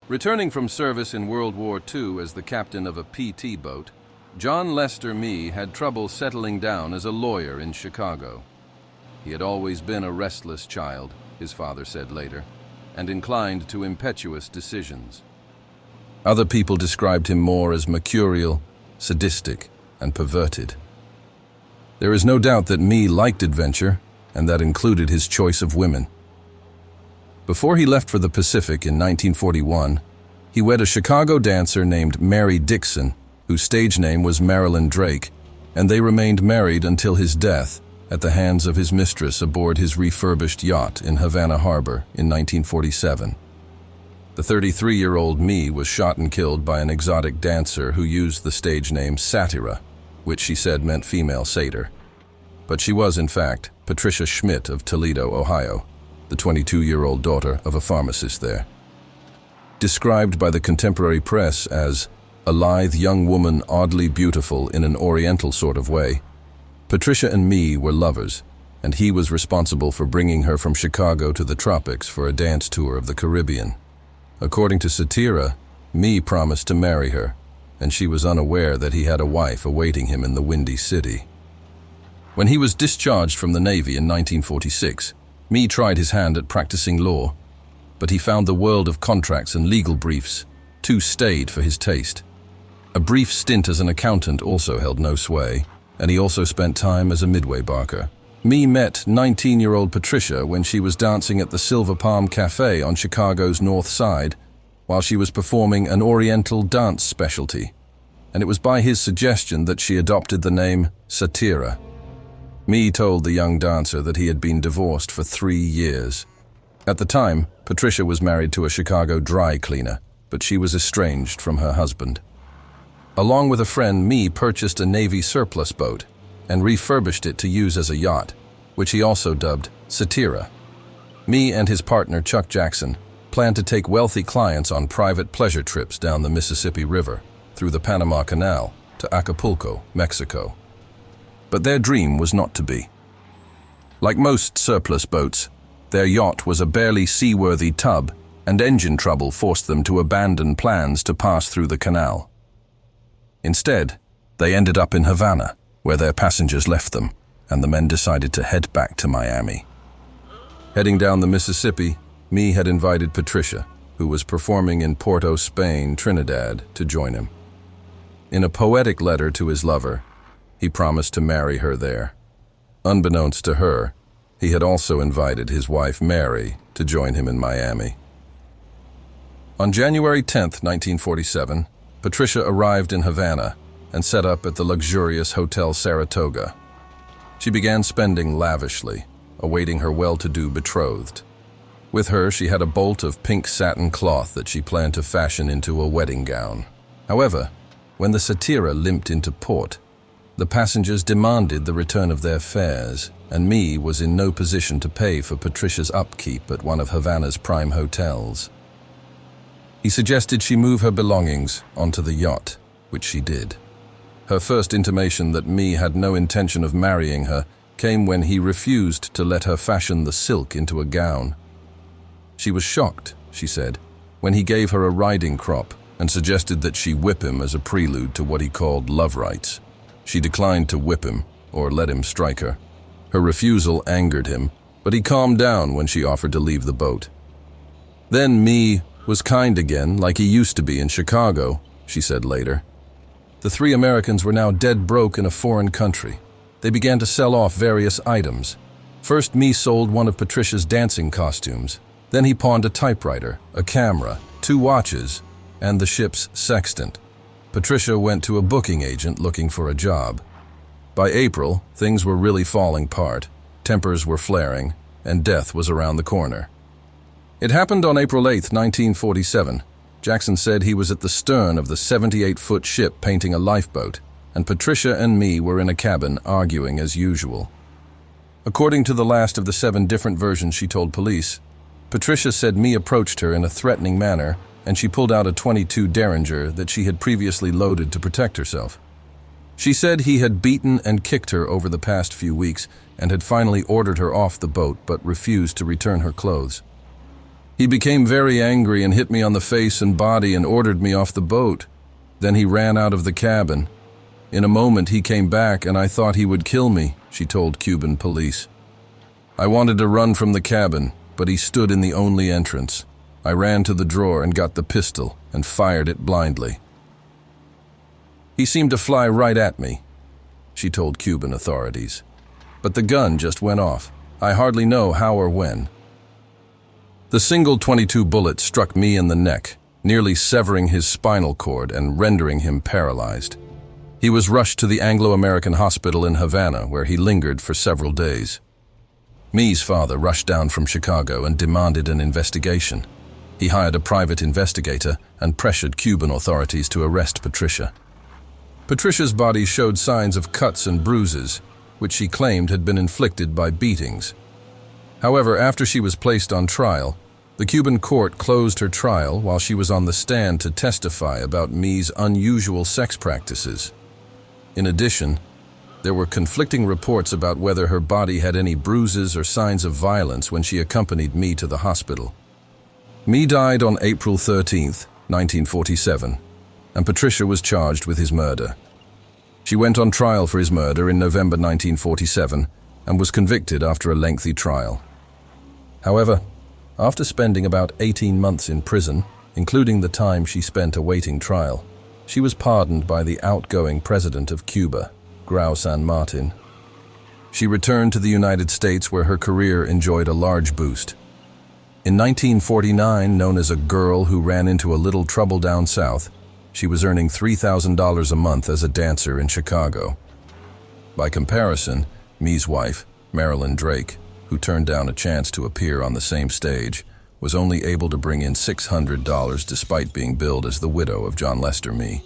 Returning from service in World War II as the captain of a PT boat, John Lester Mee had trouble settling down as a lawyer in Chicago. He had always been a restless child, his father said later, and inclined to impetuous decisions. Other people described him more as mercurial, sadistic, and perverted. There is no doubt that Mee liked adventure, and that included his choice of women. Before he left for the Pacific in 1941, he wed a Chicago dancer named Mary Dixon, whose stage name was Marilyn Drake, and they remained married until his death at the hands of his mistress aboard his refurbished yacht in Havana Harbor in 1947. The 33-year-old Mee was shot and killed by an exotic dancer who used the stage name Satira, which she said meant female satyr. But she was, in fact, Patricia Schmidt of Toledo, Ohio, the 22-year-old daughter of a pharmacist there. Described by the contemporary press as a lithe young woman oddly beautiful in an oriental sort of way, Patricia and Mee were lovers, and he was responsible for bringing her from Chicago to the tropics for a dance tour of the Caribbean. According to Satira, Mee promised to marry her, and she was unaware that he had a wife awaiting him in the Windy City. When he was discharged from the Navy in 1946, Mee tried his hand at practicing law, but he found the world of contracts and legal briefs too staid for his taste. A brief stint as an accountant also held no sway, and he also spent time as a midway barker. Mee met 19-year-old Patricia when she was dancing at the Silver Palm Cafe on Chicago's North Side, while she was performing an Oriental dance specialty, and it was by his suggestion that she adopted the name Satira. Mee told the young dancer that he had been divorced for 3 years. At the time, Patricia was married to a Chicago dry cleaner, but she was estranged from her husband. Along with a friend, Mee purchased a Navy surplus boat and refurbished it to use as a yacht, which he also dubbed Satira. Mee and his partner, Chuck Jackson, planned to take wealthy clients on private pleasure trips down the Mississippi River through the Panama Canal to Acapulco, Mexico. But their dream was not to be. Like most surplus boats, their yacht was a barely seaworthy tub, and engine trouble forced them to abandon plans to pass through the canal. Instead, they ended up in Havana, where their passengers left them, and the men decided to head back to Miami. Heading down the Mississippi, Mee had invited Patricia, who was performing in Porto, Spain, Trinidad, to join him. In a poetic letter to his lover, he promised to marry her there. Unbeknownst to her, he had also invited his wife Mary to join him in Miami. On January 10, 1947, Patricia arrived in Havana and set up at the luxurious Hotel Saratoga. She began spending lavishly, awaiting her well-to-do betrothed. With her, she had a bolt of pink satin cloth that she planned to fashion into a wedding gown. However, when the Satira limped into port, the passengers demanded the return of their fares, and Mee was in no position to pay for Patricia's upkeep at one of Havana's prime hotels. He suggested she move her belongings onto the yacht, which she did. Her first intimation that Mee had no intention of marrying her came when he refused to let her fashion the silk into a gown. She was shocked, she said, when he gave her a riding crop and suggested that she whip him as a prelude to what he called love rites. She declined to whip him or let him strike her. Her refusal angered him, but he calmed down when she offered to leave the boat. Then Mee was kind again, like he used to be in Chicago, she said later. The three Americans were now dead broke in a foreign country. They began to sell off various items. First, Mee sold one of Patricia's dancing costumes. Then he pawned a typewriter, a camera, 2 watches, and the ship's sextant. Patricia went to a booking agent looking for a job. By April, things were really falling apart. Tempers were flaring, and death was around the corner. It happened on April 8, 1947. Jackson said he was at the stern of the 78-foot ship painting a lifeboat, and Patricia and Mee were in a cabin arguing as usual. According to the last of the 7 different versions she told police, Patricia said Mee approached her in a threatening manner, and she pulled out a .22 Derringer that she had previously loaded to protect herself. She said he had beaten and kicked her over the past few weeks and had finally ordered her off the boat but refused to return her clothes. He became very angry and hit me on the face and body and ordered me off the boat. Then he ran out of the cabin. In a moment he came back and I thought he would kill me, she told Cuban police. I wanted to run from the cabin, but he stood in the only entrance. I ran to the drawer and got the pistol and fired it blindly. He seemed to fly right at me, she told Cuban authorities. But the gun just went off. I hardly know how or when. The single .22 bullet struck me in the neck, nearly severing his spinal cord and rendering him paralyzed. He was rushed to the Anglo-American hospital in Havana, where he lingered for several days. Me's father rushed down from Chicago and demanded an investigation. He hired a private investigator and pressured Cuban authorities to arrest Patricia. Patricia's body showed signs of cuts and bruises, which she claimed had been inflicted by beatings. However, after she was placed on trial, the Cuban court closed her trial while she was on the stand to testify about Me's unusual sex practices. In addition, there were conflicting reports about whether her body had any bruises or signs of violence when she accompanied Me to the hospital. Me died on April 13, 1947, and Patricia was charged with his murder. She went on trial for his murder in November 1947 and was convicted after a lengthy trial. However, after spending about 18 months in prison, including the time she spent awaiting trial, she was pardoned by the outgoing president of Cuba, Grau San Martin. She returned to the United States, where her career enjoyed a large boost. In 1949, known as a girl who ran into a little trouble down south, she was earning $3,000 a month as a dancer in Chicago. By comparison, Me's wife, Marilyn Drake, who turned down a chance to appear on the same stage, was only able to bring in $600 despite being billed as the widow of John Lester Me.